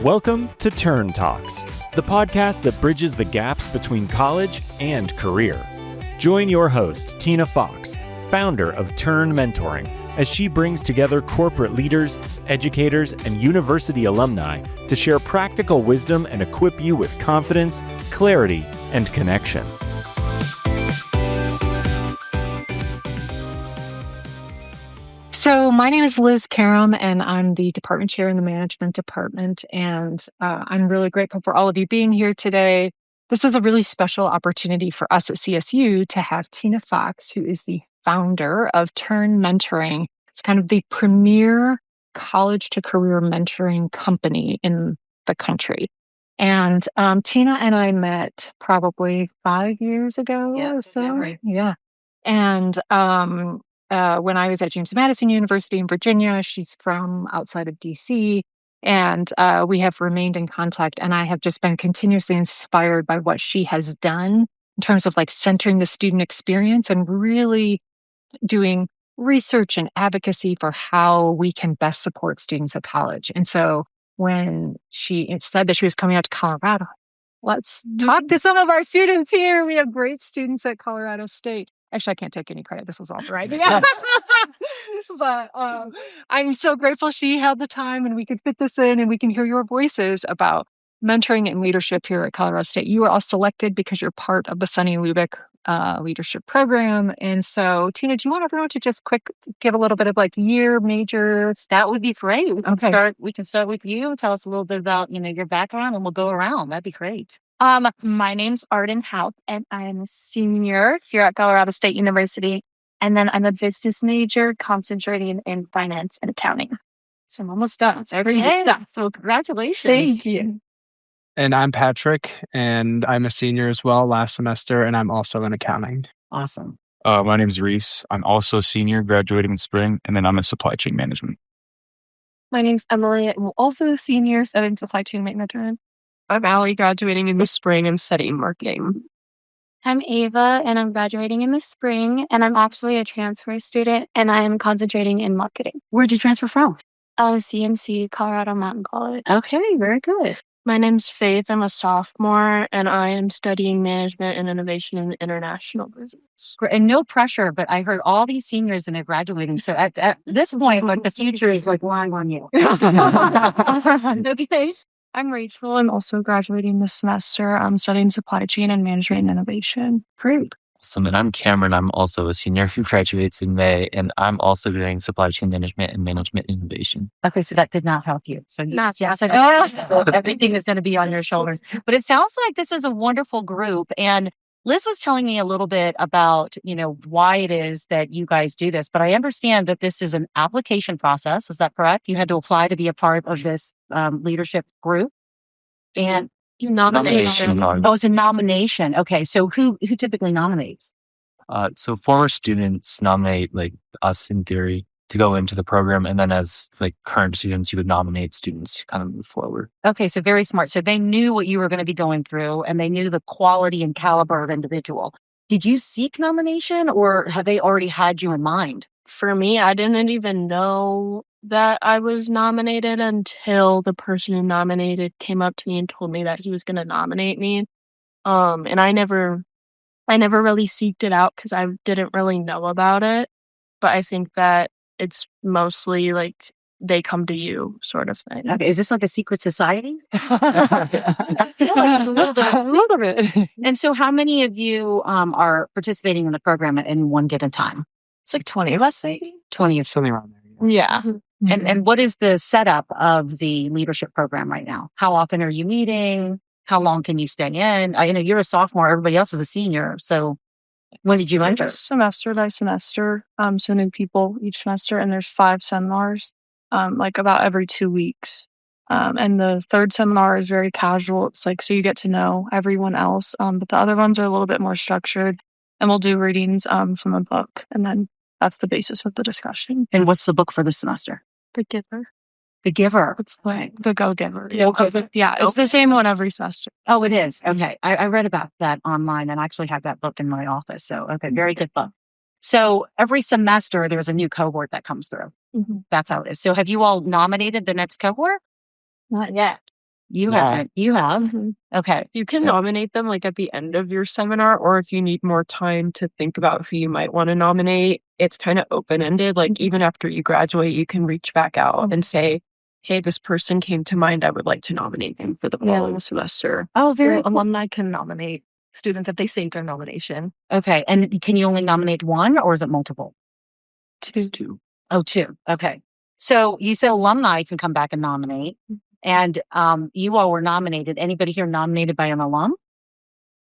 Welcome to Turn Talks, the podcast that bridges the gaps between college and career. Join your host, Tina Fox, founder of Turn Mentoring, as she brings together corporate leaders, educators, and university alumni to share practical wisdom and equip you with confidence, clarity, and connection. So my name is Liz Karam, and I'm the department chair in the management department. And I'm really grateful for all of you being here today. This is a really special opportunity for us at CSU to have Tina Fox, who is the founder of Turn Mentoring. It's kind of the premier college to career mentoring company in the country. And Tina and I met probably 5 years ago. Yeah. And when I was at James Madison University in Virginia, she's from outside of DC, and we have remained in contact. And I have just been continuously inspired by what she has done in terms of like centering the student experience and really doing research and advocacy for how we can best support students at college. And so when she said that she was coming out to Colorado, let's talk to some of our students here. We have great students at Colorado State. Actually, I can't take any credit. This was all right. Yeah. I'm so grateful she had the time and we could fit this in and we can hear your voices about mentoring and leadership here at Colorado State. You were all selected because you're part of the Sonny Lubick Leadership Program. And so, Tina, do you want everyone to just give a little bit of like year, major? That would be great. We can start with you. Tell us a little bit about, your background, and we'll go around. That'd be great. My name's Arden Houck, and I'm a senior here at Colorado State University. And then I'm a business major concentrating in finance and accounting. So I'm almost done. So everybody's done. So congratulations. Thank you. And I'm Patrick, and I'm a senior as well last semester, and I'm also in accounting. Awesome. My name is Rhys. I'm also a senior, graduating in spring, and then I'm in supply chain management. My name's Emily. I'm also a senior studying supply chain management. I'm Allie, graduating in the spring. I'm studying marketing. I'm Ava, and I'm graduating in the spring, and I'm actually a transfer student, and I am concentrating in marketing. Where'd you transfer from? CMC, Colorado Mountain College. Okay, very good. My name's Faith. I'm a sophomore, and I am studying management and innovation in international business. And no pressure, but I heard all these seniors and they're graduating. So at this point, like the future is like lying on you. Okay. I'm Rachel. I'm also graduating this semester. I'm studying supply chain and management and innovation. Great. Awesome. And I'm Cameron. I'm also a senior who graduates in May, and I'm also doing supply chain management and management innovation. Okay, so that did not help you. So Not everything is going to be on your shoulders. But it sounds like this is a wonderful group. And Liz was telling me a little bit about, why it is that you guys do this. But I understand that this is an application process. Is that correct? You had to apply to be a part of this leadership group. And Nomination. Oh, it's a nomination. Okay, so who typically nominates? So former students nominate like us in theory to go into the program, and then as like current students, you would nominate students to kind of move forward. Okay, so very smart. So they knew what you were going to be going through, and they knew the quality and caliber of individual. Did you seek nomination, or have they already had you in mind? For me, I didn't even know that I was nominated until the person who nominated came up to me and told me that he was going to nominate me. And I never really seeked it out because I didn't really know about it. But I think that it's mostly like they come to you sort of thing. Okay, is this like a secret society? It's a little bit. And so how many of you are participating in the program at any one given time? It's like 20 of us, maybe. 20 of Something around there. Yeah. Mm-hmm. And what is the setup of the leadership program right now? How often are you meeting? How long can you stay in? I know you're a sophomore. Everybody else is a senior. So when did you enter? Semester by semester. So new people each semester. And there's 5 seminars, like about every 2 weeks. And the third seminar is very casual. It's like, so you get to know everyone else. But the other ones are a little bit more structured. And we'll do readings from a book. And then that's the basis of the discussion. And what's the book for this semester? The Giver. The Giver. It's like The Go-Giver. Yeah, it's the same one every semester. Oh, it is. Okay. I read about that online and actually have that book in my office. So, okay, very good book. So every semester there's a new cohort that comes through. Mm-hmm. That's how it is. So have you all nominated the next cohort? Not yet. You Yeah. haven't. You have. Mhm. Okay. You can So- nominate them like at the end of your seminar, or if you need more time to think about who you might want to nominate, it's kind of open-ended. Like even after you graduate, you can reach back out and say, hey, this person came to mind. I would like to nominate them for the following semester. Oh, very So cool. alumni can nominate students if they save their nomination. Okay. And can you only nominate one or is it multiple? Two. Oh, two. Okay. So you said alumni can come back and nominate. And you all were nominated. Anybody here nominated by an alum?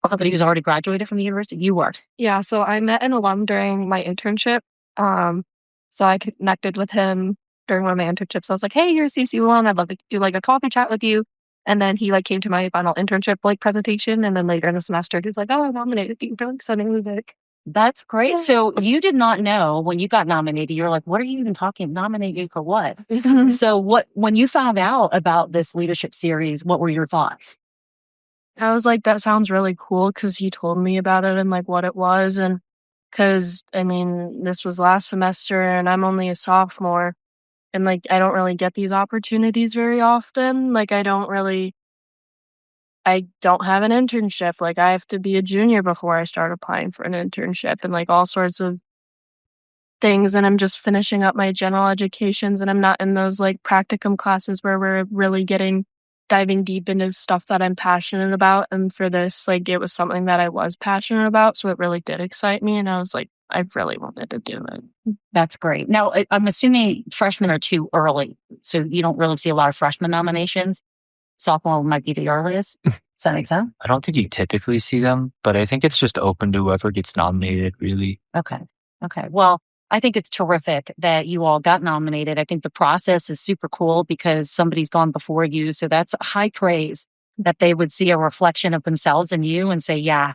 Somebody who's already graduated from the university? You were. Yeah, so I met an alum during my internship. So I connected with him during one of my internships. So I was like, hey, you're a CSU alum. I'd love to do like a coffee chat with you. And then he like came to my final internship like presentation. And then later in the semester, he's like, oh, I nominated you for like Sonny Lubick. That's great. So you did not know when you got nominated, you were like, what are you even talking? Nominate you for what? So when you found out about this leadership series, what were your thoughts? I was like, that sounds really cool because he told me about it and like what it was. And because, I mean, this was last semester and I'm only a sophomore and like I don't really get these opportunities very often. Like I don't have an internship. Like I have to be a junior before I start applying for an internship and like all sorts of things. And I'm just finishing up my general educations and I'm not in those like practicum classes where we're really diving deep into stuff that I'm passionate about. And for this, like it was something that I was passionate about. So it really did excite me. And I was like, I really wanted to do it. That's great. Now, I'm assuming freshmen are too early. So you don't really see a lot of freshman nominations. Sophomore might be the earliest. Does that make sense? I don't think you typically see them, but I think it's just open to whoever gets nominated, really. Okay. Well, I think it's terrific that you all got nominated. I think the process is super cool because somebody's gone before you. So that's high praise that they would see a reflection of themselves in you and say, yeah,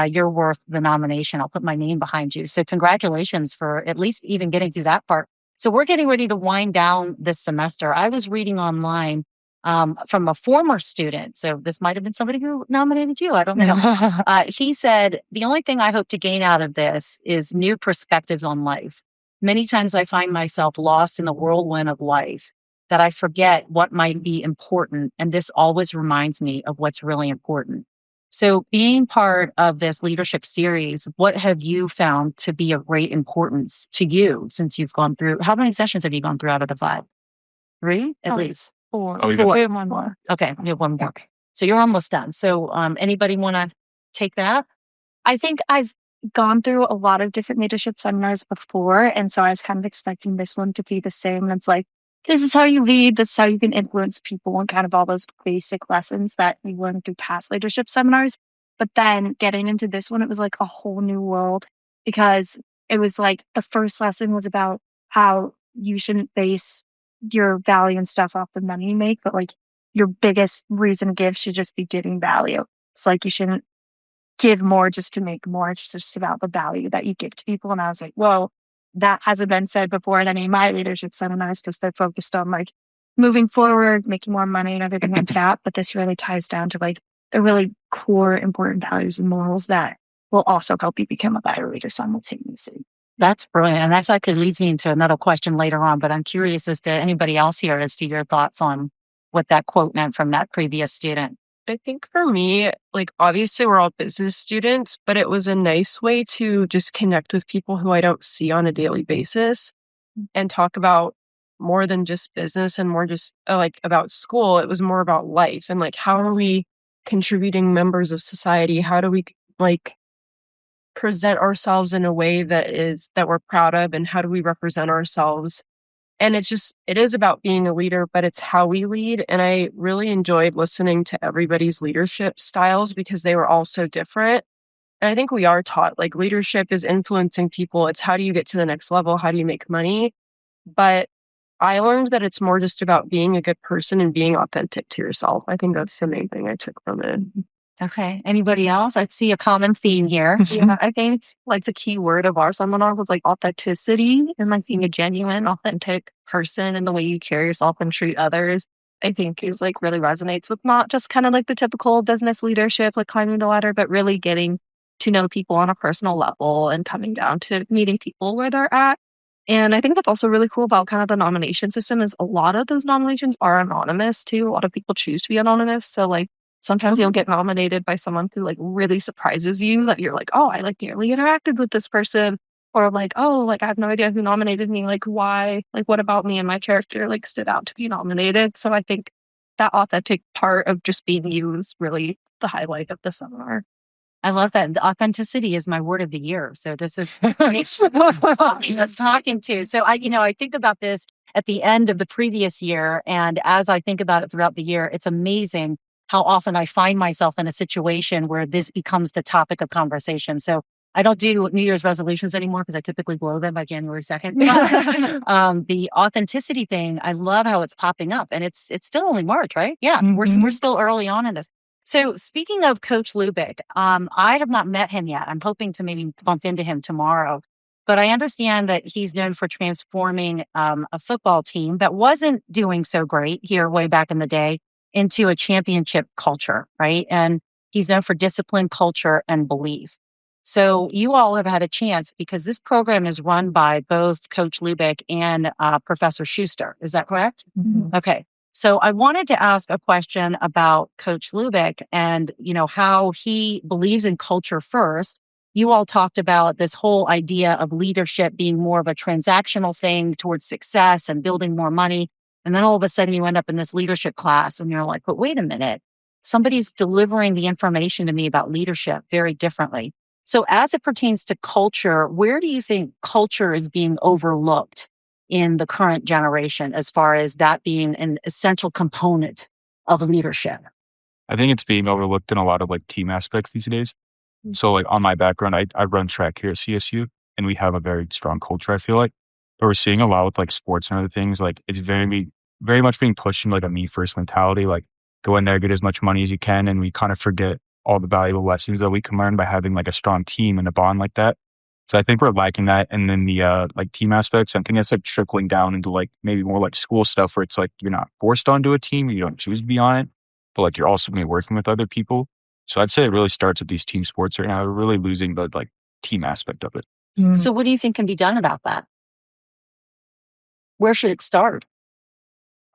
you're worth the nomination. I'll put my name behind you. So congratulations for at least even getting through that part. So we're getting ready to wind down this semester. I was reading online from a former student. So this might have been somebody who nominated you. I don't know. He said, the only thing I hope to gain out of this is new perspectives on life. Many times I find myself lost in the whirlwind of life that I forget what might be important. And this always reminds me of what's really important. So being part of this leadership series, what have you found to be of great importance to you since you've gone through, how many sessions have you gone through out of the 5? 3 at least? 4. Oh, you Four. We have one more. Okay, you have one more. So you're almost done. So anybody want to take that? I think I've gone through a lot of different leadership seminars before. And so I was kind of expecting this one to be the same. And it's like, this is how you lead. This is how you can influence people and kind of all those basic lessons that you learned through past leadership seminars. But then getting into this one, it was like a whole new world because it was like the first lesson was about how you shouldn't base your value and stuff off the money you make, but like your biggest reason to give should just be giving value. It's like you shouldn't give more just to make more. It's just about the value that you give to people. And I was like, whoa, that hasn't been said before in any of my leadership seminars because they're focused on like moving forward, making more money and everything like that. But this really ties down to like the really core important values and morals that will also help you become a better leader simultaneously. That's brilliant. And that actually leads me into another question later on, but I'm curious as to anybody else here as to your thoughts on what that quote meant from that previous student. I think for me, like obviously we're all business students, but it was a nice way to just connect with people who I don't see on a daily basis and talk about more than just business and more just like about school. It was more about life and like how are we contributing members of society? How do we like present ourselves in a way that we're proud of and how do we represent ourselves? And it is about being a leader, but it's how we lead. And I really enjoyed listening to everybody's leadership styles because they were all so different. And I think we are taught like leadership is influencing people. It's how do you get to the next level? How do you make money? But I learned that it's more just about being a good person and being authentic to yourself. I think that's the main thing I took from it. Okay. Anybody else? I see a common theme here. Yeah, I think like the key word of our seminar was like authenticity and like being a genuine, authentic person and the way you carry yourself and treat others. I think is like really resonates with not just kind of like the typical business leadership, like climbing the ladder, but really getting to know people on a personal level and coming down to meeting people where they're at. And I think what's also really cool about kind of the nomination system is a lot of those nominations are anonymous too. A lot of people choose to be anonymous. So like sometimes you'll get nominated by someone who like really surprises you that you're like, oh, I like nearly interacted with this person. Or like, oh, like I have no idea who nominated me. Like why? Like what about me and my character like stood out to be nominated? So I think that authentic part of just being you is really the highlight of the seminar. I love that. The authenticity is my word of the year. So this is something that's talking to. So I think about this at the end of the previous year. And as I think about it throughout the year, it's amazing how often I find myself in a situation where this becomes the topic of conversation. So I don't do New Year's resolutions anymore because I typically blow them by January 2nd. The authenticity thing, I love how it's popping up, and it's still only March, right? Yeah, we're still early on in this. So speaking of Coach Lubick, I have not met him yet. I'm hoping to maybe bump into him tomorrow. But I understand that he's known for transforming a football team that wasn't doing so great here way back in the day into a championship culture, right? And he's known for discipline, culture, and belief. So you all have had a chance because this program is run by both Coach Lubick and Professor Schuster. Is that correct? Mm-hmm. Okay. So I wanted to ask a question about Coach Lubick and, how he believes in culture first. You all talked about this whole idea of leadership being more of a transactional thing towards success and building more money. And then all of a sudden you end up in this leadership class and you're like, but wait a minute, somebody's delivering the information to me about leadership very differently. So as it pertains to culture, where do you think culture is being overlooked in the current generation as far as that being an essential component of leadership? I think it's being overlooked in a lot of like team aspects these days. So like on my background, I run track here at CSU and we have a very strong culture, I feel like. But we're seeing a lot with like sports and other things. Like it's very, very much being pushed in like a me first mentality, like go in there, get as much money as you can. And we kind of forget all the valuable lessons that we can learn by having like a strong team and a bond like that. So I think we're lacking that. And then the like team aspects, I think it's like trickling down into like maybe more like school stuff where it's like you're not forced onto a team, you don't choose to be on it, but like you're also going to be working with other people. So I'd say it really starts with these team sports right now. We're really losing the like team aspect of it. Mm. So what do you think can be done about that? Where should it start?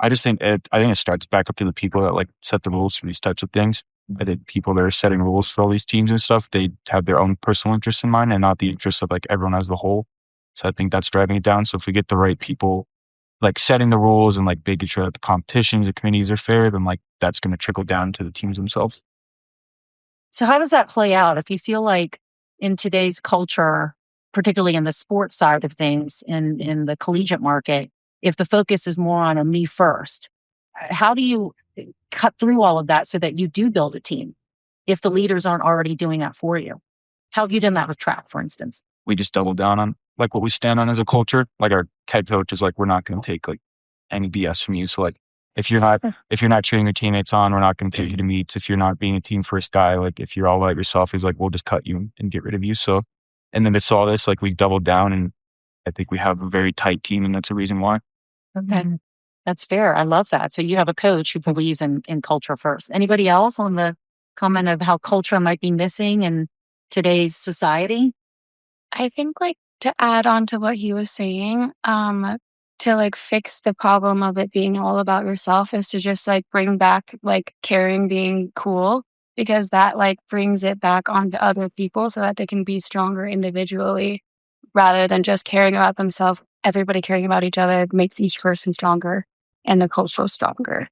I think it starts back up to the people that like set the rules for these types of things. I think people that are setting rules for all these teams and stuff, they have their own personal interests in mind and not the interests of like everyone as a whole. So I think that's driving it down. So if we get the right people like setting the rules and like making sure that the competitions, the committees are fair, then like that's going to trickle down to the teams themselves. So how does that play out? If you feel like in today's culture, particularly in the sports side of things, in the collegiate market, if the focus is more on a me first, how do you cut through all of that so that you do build a team if the leaders aren't already doing that for you? How have you done that with track, for instance? We just double down on like what we stand on as a culture. Like our head coach is like, we're not going to take like any BS from you. So like if you're not cheering your teammates on, we're not going to take you to meets. If you're not being a team first guy, like if you're all about yourself, he's like, we'll just cut you and get rid of you. So, and then it's all this, like we doubled down and I think we have a very tight team and that's a reason why. Okay. That's fair. I love that. So you have a coach who believes in culture first. Anybody else on the comment of how culture might be missing in today's society? I think like to add on to what he was saying, to like fix the problem of it being all about yourself is to just like bring back like caring being cool, because that like brings it back onto other people so that they can be stronger individually rather than just caring about themselves. Everybody caring about each other makes each person stronger and the culture stronger.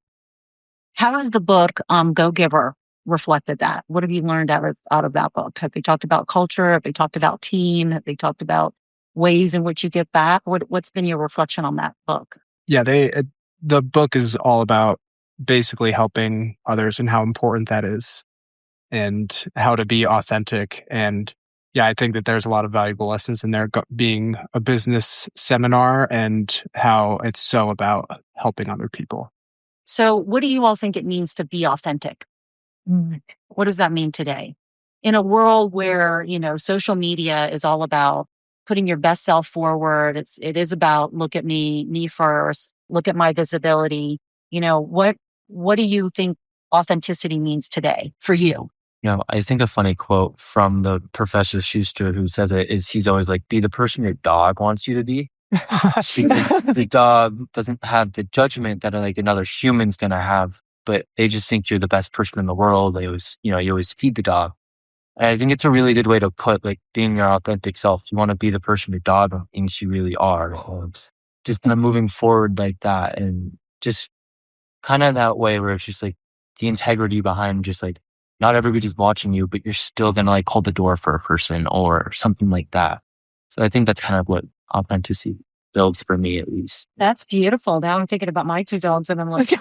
How has the book Go Giver reflected that? What have you learned out of that book? Have they talked about culture? Have they talked about team? Have they talked about ways in which you give back? What's been your reflection on that book? Yeah, the book is all about basically helping others and how important that is and how to be authentic. And yeah, I think that there's a lot of valuable lessons in there, being a business seminar and how it's so about helping other people. So what do you all think it means to be authentic? What does that mean today? In a world where, social media is all about putting your best self forward. It is about look at me first, look at my visibility. What do you think authenticity means today for you? I think a funny quote from the Professor Schuster who says it is he's always like, be the person your dog wants you to be. because the dog doesn't have the judgment that like another human's gonna have, but they just think you're the best person in the world. They always, you always feed the dog. And I think it's a really good way to put like being your authentic self. You want to be the person your dog thinks you really are. Just kind of moving forward like that, and just kind of that way where it's just like the integrity behind just like not everybody's watching you, but you're still going to like hold the door for a person or something like that. So I think that's kind of what authenticity builds for me, at least. That's beautiful. Now I'm thinking about my 2 dogs and I'm like, I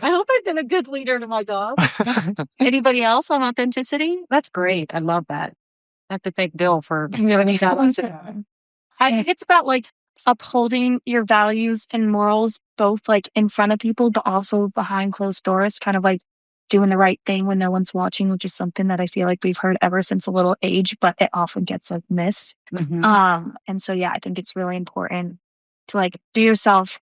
hope I've been a good leader to my dogs. Anybody else on authenticity? That's great. I love that. I have to thank Bill for giving me that. I think it's about like upholding your values and morals, both like in front of people, but also behind closed doors, kind of like doing the right thing when no one's watching, which is something that I feel like we've heard ever since a little age, but it often gets like missed. And so, yeah, I think it's really important to like be yourself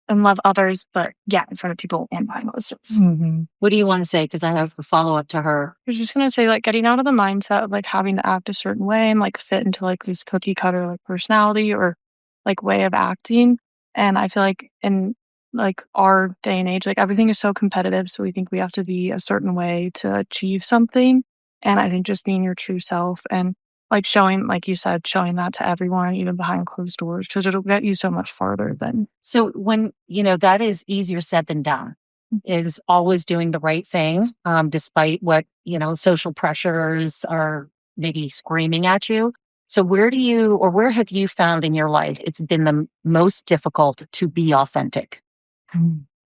and love others, but yeah, in front of people and behind closed doors. What do you want to say? Because I have a follow up to her. I was just going to say, like, getting out of the mindset of like having to act a certain way and like fit into like this cookie cutter like personality or like way of acting. And I feel like in like our day and age, like everything is so competitive. So we think we have to be a certain way to achieve something. And I think just being your true self and like showing, like you said, showing that to everyone, even behind closed doors, because it'll get you so much farther than. So when, that is easier said than done, is always doing the right thing, despite what, social pressures are maybe screaming at you. So where have you found in your life it's been the most difficult to be authentic?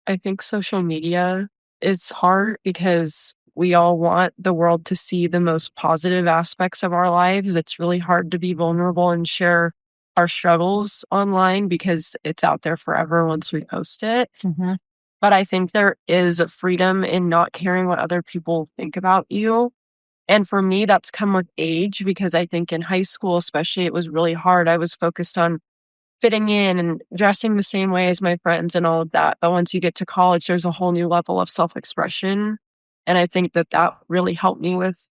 I think social media is hard because we all want the world to see the most positive aspects of our lives. It's really hard to be vulnerable and share our struggles online because it's out there forever once we post it. But I think there is a freedom in not caring what other people think about you. And for me, that's come with age because I think in high school, especially, it was really hard. I was focused on fitting in and dressing the same way as my friends and all of that. But once you get to college, there's a whole new level of self-expression. And I think that really helped me with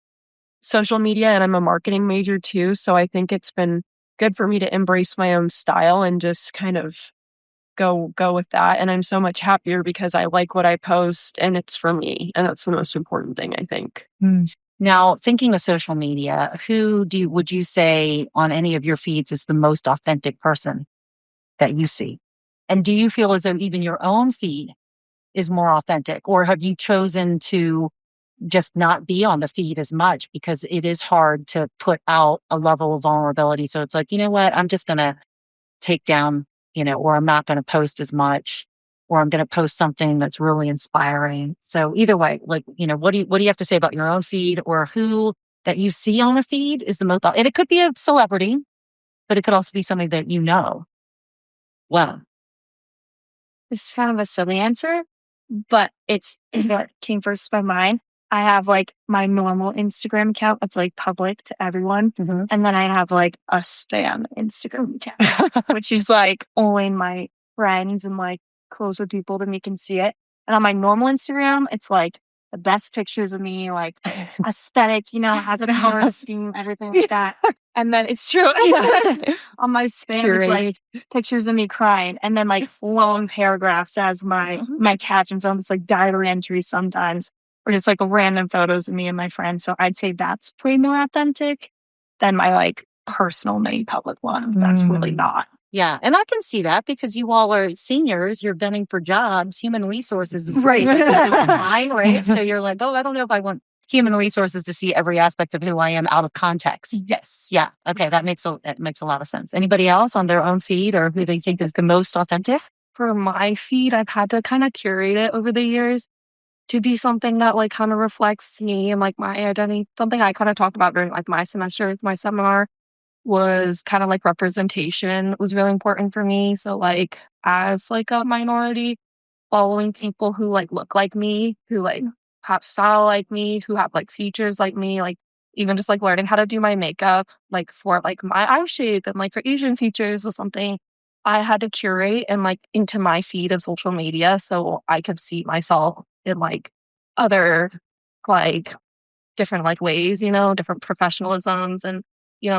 social media. And I'm a marketing major too. So I think it's been good for me to embrace my own style and just kind of go with that. And I'm so much happier because I like what I post and it's for me. And that's the most important thing, I think. Now, thinking of social media, who would you say on any of your feeds is the most authentic person that you see? And do you feel as though even your own feed is more authentic, or have you chosen to just not be on the feed as much because it is hard to put out a level of vulnerability? So it's like, you know what, I'm just going to take down, or I'm not going to post as much, or I'm going to post something that's really inspiring. So either way, like, what do you have to say about your own feed, or who that you see on a feed is the most, and it could be a celebrity, but it could also be something that Wow. This is kind of a silly answer, but it's what came first to my mind. I have like my normal Instagram account that's like public to everyone. And then I have like a spam Instagram account, which is like only my friends and like closer people to me can see it. And on my normal Instagram, it's like the best pictures of me, like aesthetic, has a color scheme, everything like that. And then it's true. On my spam, it's like pictures of me crying, and then like long paragraphs as my captions, almost like diary entries sometimes, or just like random photos of me and my friends. So I'd say that's way more authentic than my like personal mini public one. That's really not. Yeah. And I can see that because you all are seniors, you're gunning for jobs, human resources is right. Right? So you're like, I don't know if I want human resources to see every aspect of who I am out of context. Yes. Yeah. Okay. That makes a lot of sense. Anybody else on their own feed or who they think is the most authentic? For my feed, I've had to kind of curate it over the years to be something that like kind of reflects me and like my identity. Something I kind of talked about during like my semester, my seminar, was kind of like representation was really important for me. So like as like a minority, following people who like look like me, who like have style like me, who have like features like me, like even just like learning how to do my makeup, like for like my eye shape and like for Asian features or something, I had to curate and like into my feed of social media so I could see myself in like other like different like ways, different professionalisms and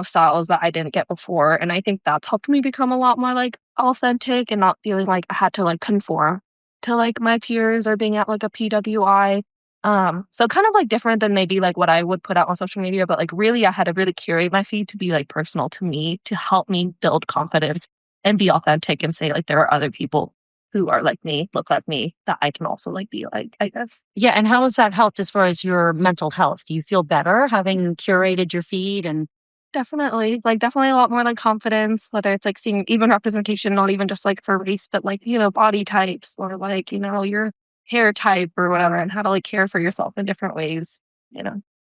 styles that I didn't get before. And I think that's helped me become a lot more like authentic and not feeling like I had to like conform to like my peers or being at like a PWI. So kind of like different than maybe like what I would put out on social media, but like really I had to really curate my feed to be like personal to me, to help me build confidence and be authentic and say like there are other people who are like me, look like me, that I can also like be like, I guess. Yeah. And how has that helped as far as your mental health? Do you feel better having curated your feed? And Definitely a lot more like confidence, whether it's like seeing even representation, not even just like for race, but like, body types or like, your hair type or whatever, and how to like care for yourself in different ways.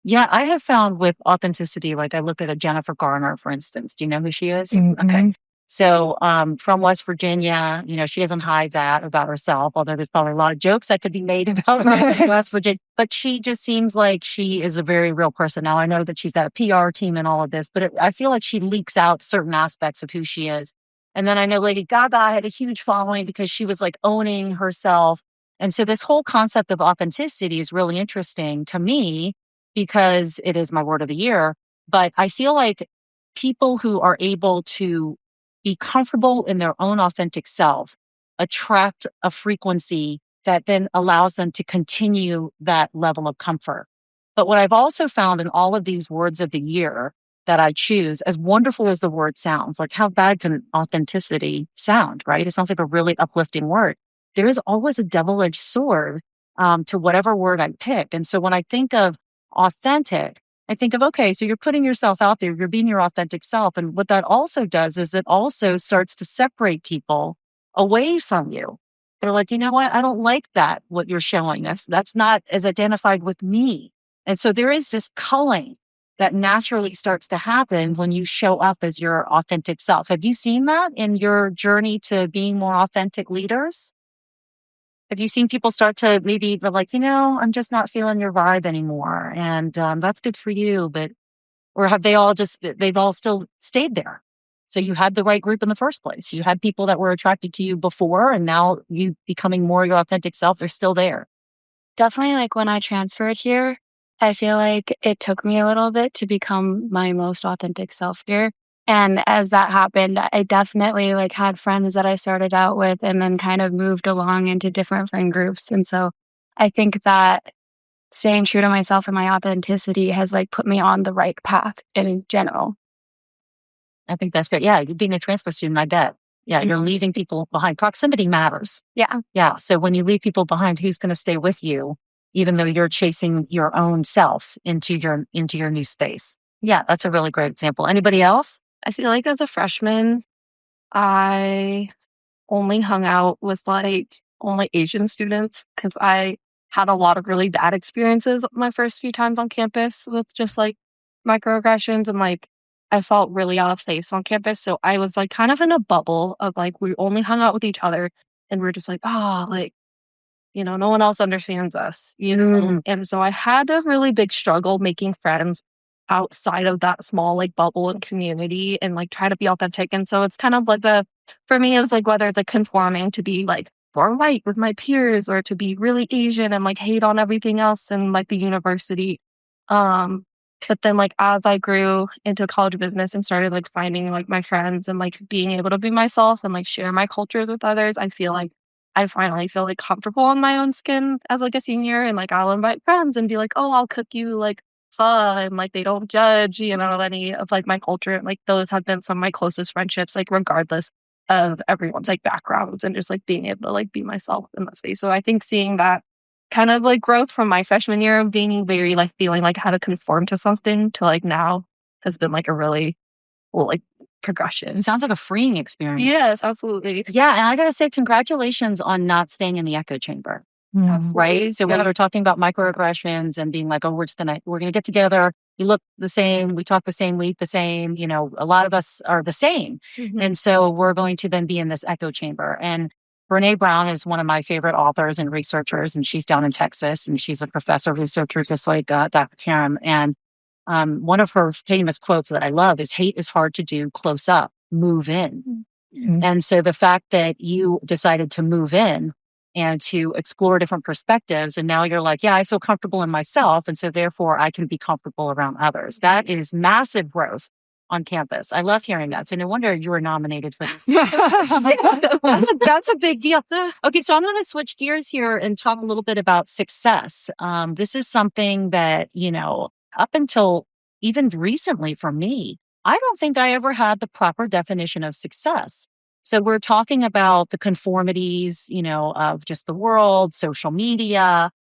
yeah, I have found with authenticity, like I look at a Jennifer Garner, for instance. Do you know who she is? Okay. So from West Virginia, she doesn't hide that about herself, although there's probably a lot of jokes that could be made about her in West Virginia. But she just seems like she is a very real person. Now, I know that she's got a PR team and all of this, but I feel like she leaks out certain aspects of who she is. And then I know Lady Gaga had a huge following because she was like owning herself. And so this whole concept of authenticity is really interesting to me because it is my word of the year. But I feel like people who are able to be comfortable in their own authentic self attract a frequency that then allows them to continue that level of comfort. But what I've also found in all of these words of the year that I choose, as wonderful as the word sounds, like how bad can authenticity sound, right? It sounds like a really uplifting word. There is always a double-edged sword to whatever word I pick. And so when I think of authentic, I think of, okay, so you're putting yourself out there, you're being your authentic self. And what that also does is it also starts to separate people away from you. They're like, you know what? I don't like that, what you're showing us. That's not as identified with me. And so there is this culling that naturally starts to happen when you show up as your authentic self. Have you seen that in your journey to being more authentic leaders? Have you seen people start to maybe be like, I'm just not feeling your vibe anymore. And that's good for you. Or have they've all still stayed there? So you had the right group in the first place. You had people that were attracted to you before, and now you becoming more your authentic self, they're still there. Definitely like when I transferred here, I feel like it took me a little bit to become my most authentic self here. And as that happened, I definitely like had friends that I started out with and then kind of moved along into different friend groups. And so I think that staying true to myself and my authenticity has like put me on the right path in general. I think that's great. Yeah, you being a transfer student, I bet. Yeah, you're leaving people behind. Proximity matters. Yeah. Yeah. So when you leave people behind, who's going to stay with you, even though you're chasing your own self into your new space? Yeah, that's a really great example. Anybody else? I feel like as a freshman, I only hung out with like only Asian students because I had a lot of really bad experiences my first few times on campus with just like microaggressions, and like I felt really out of place on campus. So I was like kind of in a bubble of like we only hung out with each other and we're just like, no one else understands us, And so I had a really big struggle making friends outside of that small like bubble and community and like try to be authentic. And so it's kind of like for me, it was like whether it's like conforming to be like more white with my peers or to be really Asian and like hate on everything else in like the university. But then like as I grew into college business and started like finding like my friends and like being able to be myself and like share my cultures with others, I feel like I finally feel like comfortable in my own skin as like a senior, and like I'll invite friends and be like, oh, I'll cook you like pho, and like they don't judge, any of like my culture. And like those have been some of my closest friendships, like regardless of everyone's like backgrounds, and just like being able to like be myself in that space. So I think seeing that kind of like growth from my freshman year of being very like feeling like how to conform to something to like now has been like a really cool like progression. It sounds like a freeing experience. Yes, absolutely. Yeah. And I got to say, congratulations on not staying in the echo chamber. Right. So when we were talking about microaggressions and being like, oh, we're going to get together. We look the same. We talk the same. We eat the same. A lot of us are the same. And so we're going to then be in this echo chamber. And Brene Brown is one of my favorite authors and researchers, and she's down in Texas, and she's a professor researcher just like Dr. Karam. And one of her famous quotes that I love is, hate is hard to do close up, move in. And so the fact that you decided to move in and to explore different perspectives, and now you're like, yeah, I feel comfortable in myself, and so therefore I can be comfortable around others. That is massive growth on campus. I love hearing that. So no wonder you were nominated for this. That's a big deal. Okay, so I'm going to switch gears here and talk a little bit about success. This is something that, up until even recently for me, I don't think I ever had the proper definition of success. So we're talking about the conformities, of just the world, social media.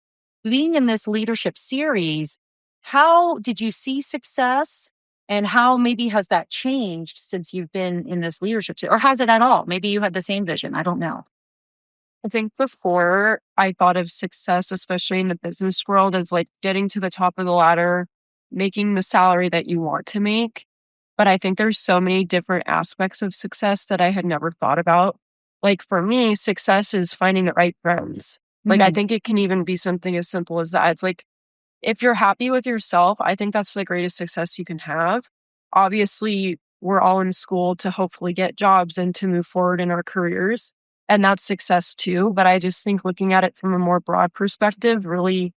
Being in this leadership series, how did you see success? And how maybe has that changed since you've been in this leadership, or has it at all? Maybe you had the same vision. I don't know. I think before I thought of success, especially in the business world, as like getting to the top of the ladder, making the salary that you want to make. But I think there's so many different aspects of success that I had never thought about. Like for me, success is finding the right friends. Like I think it can even be something as simple as that. It's like, if you're happy with yourself, I think that's the greatest success you can have. Obviously, we're all in school to hopefully get jobs and to move forward in our careers. And that's success too. But I just think looking at it from a more broad perspective really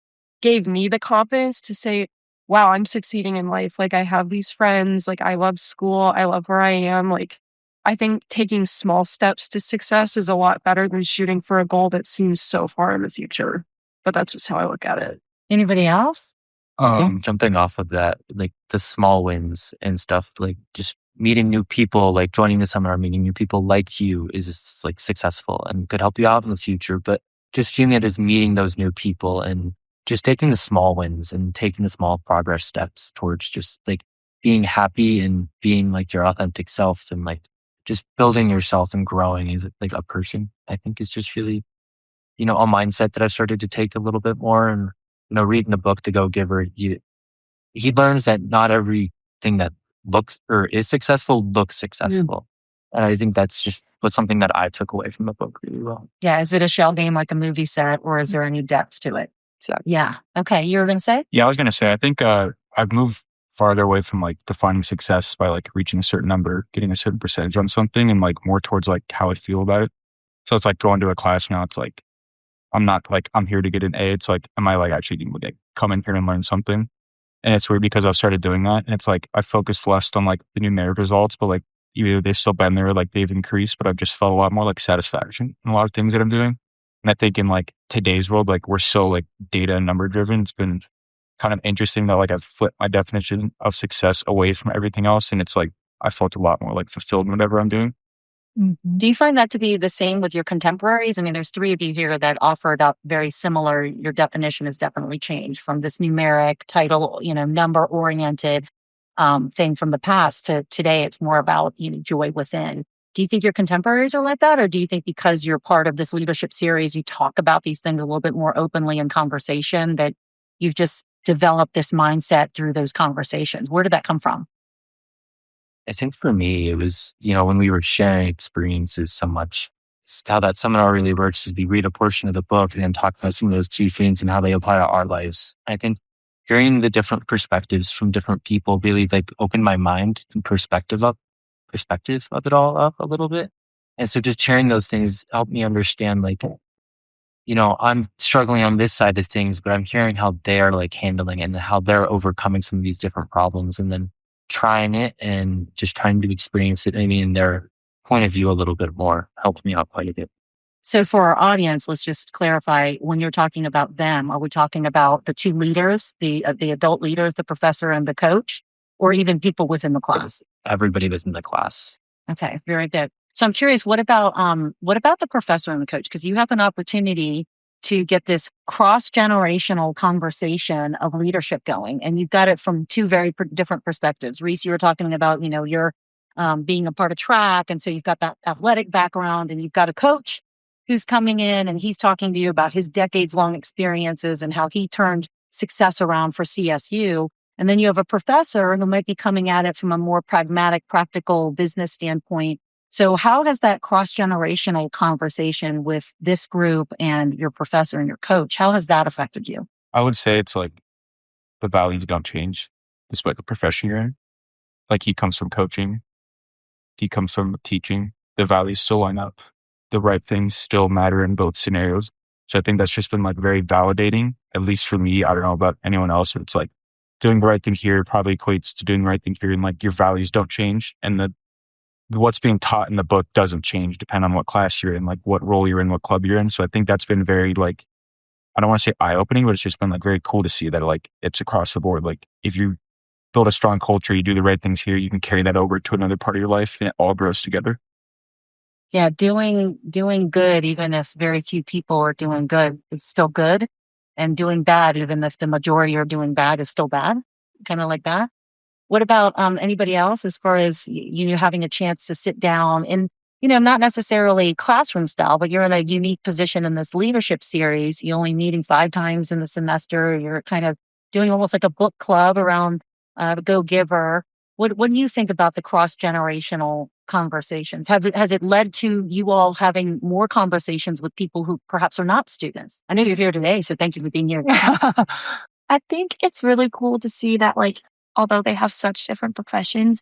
gave me the confidence to say, wow, I'm succeeding in life. Like I have these friends, like I love school. I love where I am. Like I think taking small steps to success is a lot better than shooting for a goal that seems so far in the future. But that's just how I look at it. Anybody else? I think jumping off of that, like the small wins and stuff, like just meeting new people, like joining the seminar, meeting new people like you is like successful and could help you out in the future. But just viewing it as meeting those new people and just taking the small wins and taking the small progress steps towards just like being happy and being like your authentic self and like just building yourself and growing as like a person, I think is just really, a mindset that I've started to take a little bit more. And reading the book, The Go-Giver, he learns that not everything that looks or is successful looks successful. And I think that's just was something that I took away from the book really well. Yeah. Is it a shell game like a movie set, or is there any depth to it? Yeah. Okay. You were going to say? Yeah, I was going to say, I think I've moved farther away from like defining success by like reaching a certain number, getting a certain percentage on something, and like more towards like how I feel about it. So it's like going to a class now. It's like, I'm not like, I'm here to get an A. It's like, am I like actually going to come in here and learn something? And it's weird because I've started doing that. And it's like, I focused less on like the numeric results, but like either they've still been there, like they've increased, but I've just felt a lot more like satisfaction in a lot of things that I'm doing. And I think in like today's world, like we're so like data and number driven. It's been kind of interesting that like I've flipped my definition of success away from everything else. And it's like, I felt a lot more like fulfilled in whatever I'm doing. Do you find that to be the same with your contemporaries? I mean, there's three of you here that offered up very similar. Your definition has definitely changed from this numeric title, number oriented thing from the past to today. It's more about, joy within. Do you think your contemporaries are like that? Or do you think because you're part of this leadership series, you talk about these things a little bit more openly in conversation, that you've just developed this mindset through those conversations? Where did that come from? I think for me, it was, when we were sharing experiences so much, it's how that seminar really works is we read a portion of the book and then talk about some of those key things and how they apply to our lives. I think hearing the different perspectives from different people really like opened my mind and perspective of it all up a little bit. And so just sharing those things helped me understand like, I'm struggling on this side of things, but I'm hearing how they're like handling it and how they're overcoming some of these different problems and then trying it and just trying to experience it. I mean, their point of view a little bit more helped me out quite a bit. So for our audience, let's just clarify, when you're talking about them, are we talking about the two leaders, the adult leaders, the professor and the coach, or even people within the class? Everybody was in the class. Okay, very good. So I'm curious, what about the professor and the coach? Because you have an opportunity to get this cross-generational conversation of leadership going. And you've got it from two very different perspectives. Rhys, you were talking about, you're being a part of track. And so you've got that athletic background, and you've got a coach who's coming in and he's talking to you about his decades-long experiences and how he turned success around for CSU. And then you have a professor who might be coming at it from a more pragmatic, practical business standpoint. So how has that cross-generational conversation with this group and your professor and your coach, how has that affected you? I would say it's like the values don't change despite the profession you're in. Like he comes from coaching. He comes from teaching. The values still line up. The right things still matter in both scenarios. So I think that's just been like very validating, at least for me. I don't know about anyone else, but it's like doing the right thing here probably equates to doing the right thing here, and like your values don't change, and what's being taught in the book doesn't change depending on what class you're in, like what role you're in, what club you're in. So I think that's been very like, I don't want to say eye-opening, but it's just been like very cool to see that like it's across the board. Like if you build a strong culture, you do the right things here, you can carry that over to another part of your life, and it all grows together. Yeah, doing good, even if very few people are doing good, it's still good. And doing bad, even if the majority are doing bad, is still bad. Kind of like that. What about anybody else as far as you having a chance to sit down and, not necessarily classroom style, but you're in a unique position in this leadership series. You're only meeting 5 times in the semester. You're kind of doing almost like a book club around the Go Giver. What do you think about the cross-generational conversations? Has it led to you all having more conversations with people who perhaps are not students? I know you're here today, so thank you for being here. I think it's really cool to see that, like, although they have such different professions,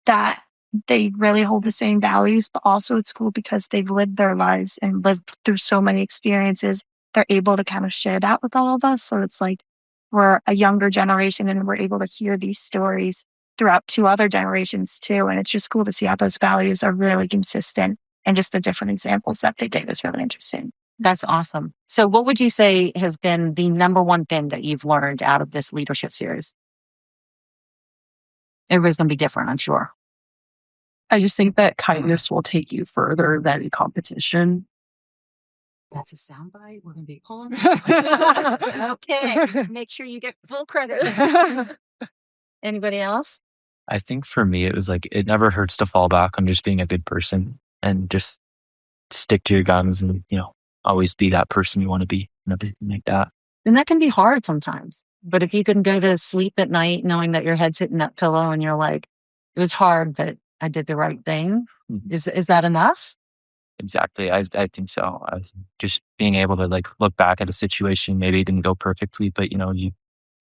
that they really hold the same values, but also it's cool because they've lived their lives and lived through so many experiences. They're able to kind of share that with all of us. So it's like we're a younger generation and we're able to hear these stories throughout 2 other generations too. And it's just cool to see how those values are really consistent, and just the different examples that they give is really interesting. That's awesome. So what would you say has been the number one thing that you've learned out of this leadership series? Everybody's going to be different, I'm sure. I just think that kindness will take you further than competition. That's a soundbite. We're going to be pulling. Okay. Make sure you get full credit. Anybody else? I think for me, it was like, it never hurts to fall back on just being a good person and just stick to your guns and, always be that person you want to be and everything like that. And that can be hard sometimes. But if you can go to sleep at night knowing that your head's hitting that pillow and you're like, it was hard, but I did the right thing. Mm-hmm. Is that enough? Exactly. I think so. Just being able to like look back at a situation, maybe it didn't go perfectly, but you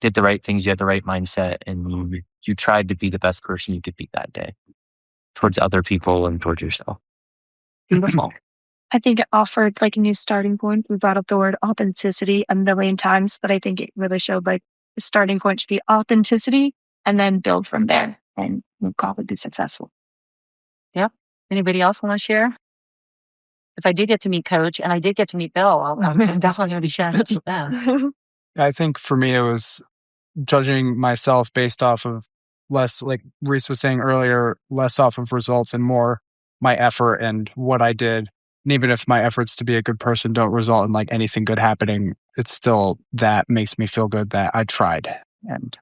did the right things, you had the right mindset, and you tried to be the best person you could be that day towards other people and towards yourself. Beautiful. I think it offered like a new starting point. We brought up the word authenticity a million times, but I think it really showed like the starting point should be authenticity and then build from there, and we'll probably be successful. Yep. Anybody else want to share? If I did get to meet Coach and I did get to meet Bill, I'm definitely going to be sharing this with them. I think for me, it was judging myself based off of less, like Rhys was saying earlier, less off of results and more my effort and what I did. And even if my efforts to be a good person don't result in like anything good happening, it's still that makes me feel good that I tried. And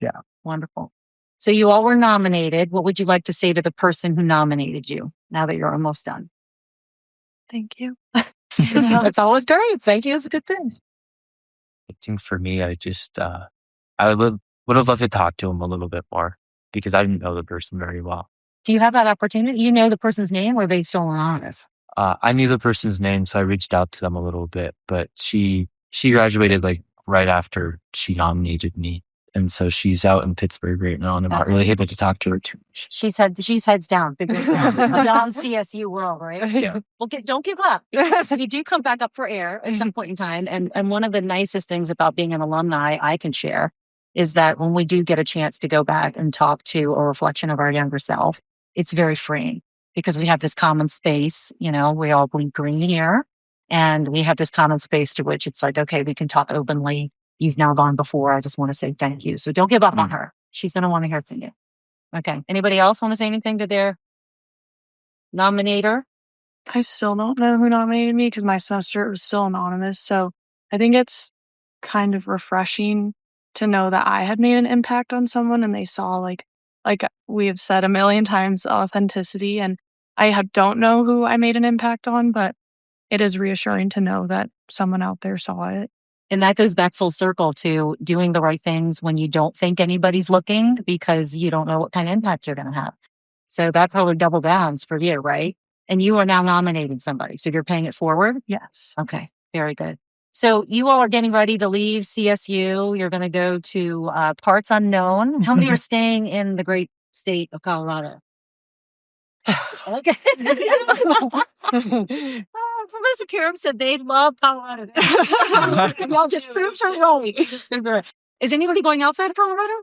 yeah. Wonderful. So you all were nominated. What would you like to say to the person who nominated you now that you're almost done? Thank you. It's always great. Thank you is a good thing. I think for me, I just, I would have loved to talk to him a little bit more because I didn't know the person very well. Do you have that opportunity? You know the person's name, or are they still anonymous? I knew the person's name, so I reached out to them a little bit, but she graduated like right after she nominated me. And so she's out in Pittsburgh right now, and I'm not really able to talk to her too much. She's heads down. Beyond CSU world, right? Yeah. Well, don't give up. So you do come back up for air at some point in time. And one of the nicest things about being an alumni I can share is that when we do get a chance to go back and talk to a reflection of our younger self, it's very freeing because we have this common space. We all bleed green here, and we have this common space to which it's like, okay, we can talk openly. You've now gone before. I just want to say thank you. So don't give up on her. She's going to want to hear from you. Okay. Anybody else want to say anything to their nominator? I still don't know who nominated me because my semester was still anonymous. So I think it's kind of refreshing to know that I had made an impact on someone and they saw like we have said a million times, authenticity. And I don't know who I made an impact on, but it is reassuring to know that someone out there saw it. And that goes back full circle to doing the right things when you don't think anybody's looking because you don't know what kind of impact you're going to have. So that probably double downs for you, right? And you are now nominating somebody. So you're paying it forward? Yes. Okay. Very good. So you all are getting ready to leave CSU. You're going to go to parts unknown. How many are staying in the great state of Colorado? Okay. Professor Karam said they love Colorado. Y'all just proved her wrong. Is anybody going outside of Colorado?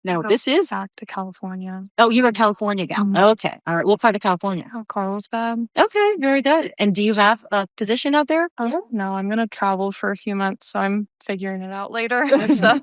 No, this is. back to California. Oh, you're a California gal. Mhm. Okay. All right. What part of California? Oh, Carlsbad. Okay. Very good. And do you have a position out there? No, I'm gonna travel for a few months, so I'm figuring it out later.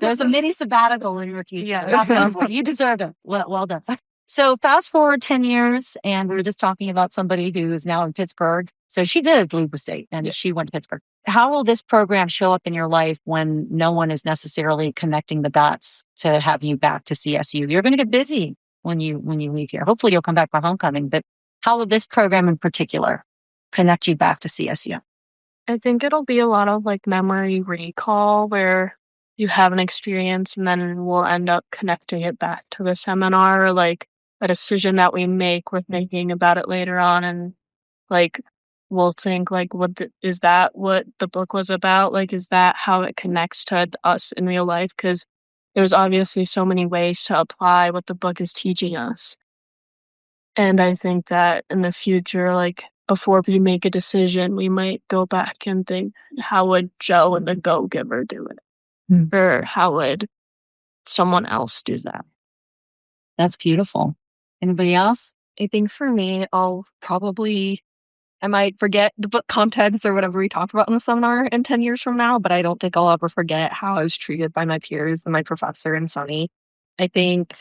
There's a mini sabbatical in your future. Yeah. You deserve it. Well done. So fast forward 10 years, and we were just talking about somebody who is now in Pittsburgh. So she did leave the state, and she went to Pittsburgh. How will this program show up in your life when no one is necessarily connecting the dots to have you back to CSU? You're going to get busy when you leave here. Hopefully you'll come back for homecoming, but how will this program in particular connect you back to CSU? I think it'll be a lot of like memory recall where you have an experience and then we'll end up connecting it back to the seminar, or like a decision that we make, we're thinking about it later on, and like we'll think like, is that what the book was about? Like, is that how it connects to us in real life? Because there's obviously so many ways to apply what the book is teaching us. And I think that in the future, like before we make a decision, we might go back and think, how would Joe and the Go Giver do it? Or how would someone else do that? That's beautiful. Anybody else? I think for me, I might forget the book contents or whatever we talked about in the seminar in 10 years from now, but I don't think I'll ever forget how I was treated by my peers and my professor and Sonny. I think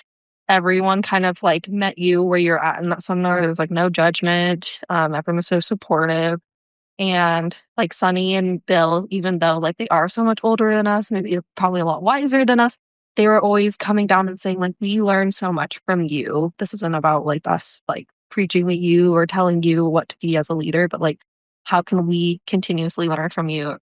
everyone kind of like met you where you're at in that seminar. There was like no judgment. Everyone was so supportive. And like Sonny and Bill, even though like they are so much older than us, maybe probably a lot wiser than us, they were always coming down and saying like, we learned so much from you. This isn't about like us like preaching at you or telling you what to be as a leader, but like, how can we continuously learn from you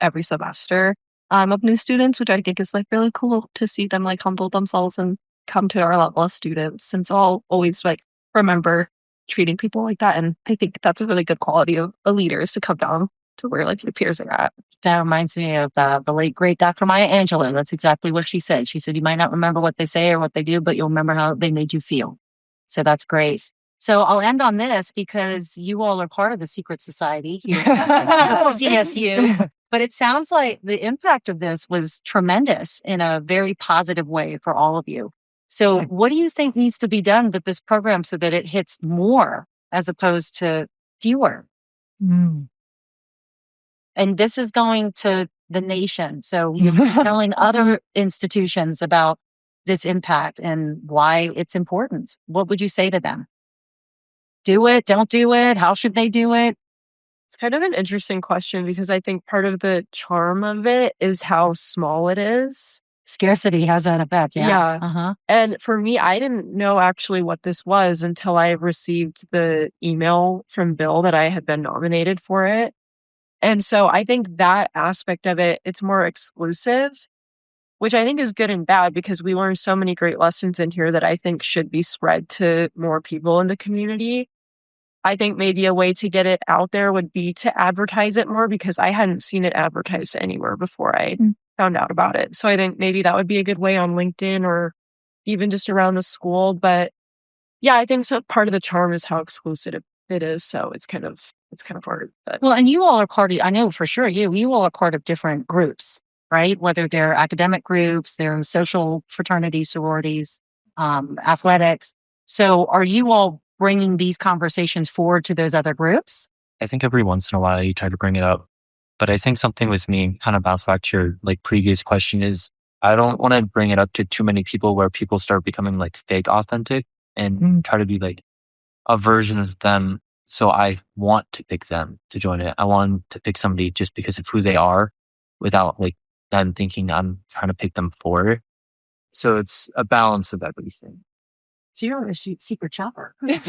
every semester of new students, which I think is like really cool to see them like humble themselves and come to our level of students. And so I'll always like remember treating people like that. And I think that's a really good quality of a leader, is to come down to where like your peers are at. That reminds me of the late, great Dr. Maya Angelou. That's exactly what she said. She said, you might not remember what they say or what they do, but you'll remember how they made you feel. So that's great. So I'll end on this because you all are part of the secret society here at CSU. But it sounds like the impact of this was tremendous in a very positive way for all of you. So what do you think needs to be done with this program so that it hits more as opposed to fewer? And this is going to the nation. So you're telling other institutions about this impact and why it's important. What would you say to them? Do it, don't do it? How should they do it? It's kind of an interesting question because I think part of the charm of it is how small it is. Scarcity has that effect. Yeah. Uh-huh. And for me, I didn't know actually what this was until I received the email from Bill that I had been nominated for it. And so I think that aspect of it, it's more exclusive, which I think is good and bad because we learn so many great lessons in here that I think should be spread to more people in the community. I think maybe a way to get it out there would be to advertise it more because I hadn't seen it advertised anywhere before I found out about it. So I think maybe that would be a good way on LinkedIn or even just around the school. But yeah, I think so part of the charm is how exclusive it is. So it's kind of hard. But. Well, and you all are part of, I know for sure you all are part of different groups, right? Whether they're academic groups, they're social fraternities, sororities, athletics. So are you all bringing these conversations forward to those other groups? I think every once in a while you try to bring it up. But I think something with me, kind of bounce back to your like previous question, is I don't want to bring it up to too many people where people start becoming like fake authentic and try to be like a version of them. So I want to pick them to join it. I want to pick somebody just because of who they are without like them thinking I'm trying to pick them for it. So it's a balance of everything. So you're a secret shopper. Going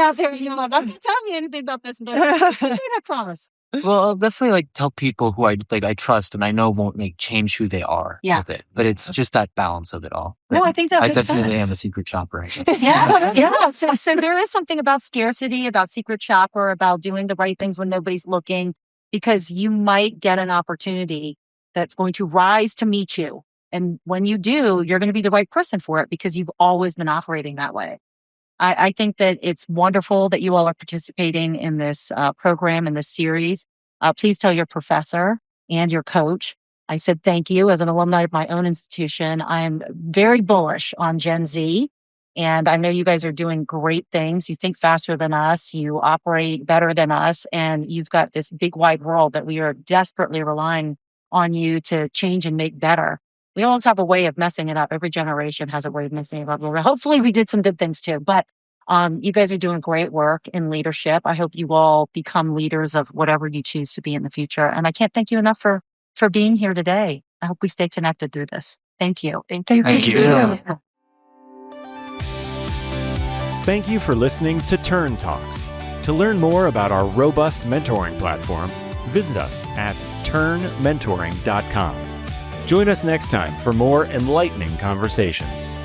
out there, I'm not going to tell you anything about this, but I promise. Well, I'll definitely like tell people who I trust and I know won't like change who they are with it. But it's just that balance of it all. No, I think that I makes definitely sense. am a secret shopper. I guess. Yeah. So there is something about scarcity, about secret shopper, about doing the right things when nobody's looking, because you might get an opportunity that's going to rise to meet you. And when you do, you're going to be the right person for it because you've always been operating that way. I think that it's wonderful that you all are participating in this program, in this series. Please tell your professor and your coach I said thank you as an alumni of my own institution. I'm very bullish on Gen Z. And I know you guys are doing great things. You think faster than us, you operate better than us, and you've got this big wide world that we are desperately relying on you to change and make better. We always have a way of messing it up. Every generation has a way of messing it up. Hopefully we did some good things too. But you guys are doing great work in leadership. I hope you all become leaders of whatever you choose to be in the future. And I can't thank you enough for being here today. I hope we stay connected through this. Thank you. Thank you. Thank you. Thank you for listening to Turn Talks. To learn more about our robust mentoring platform, visit us at turnmentoring.com. Join us next time for more enlightening conversations.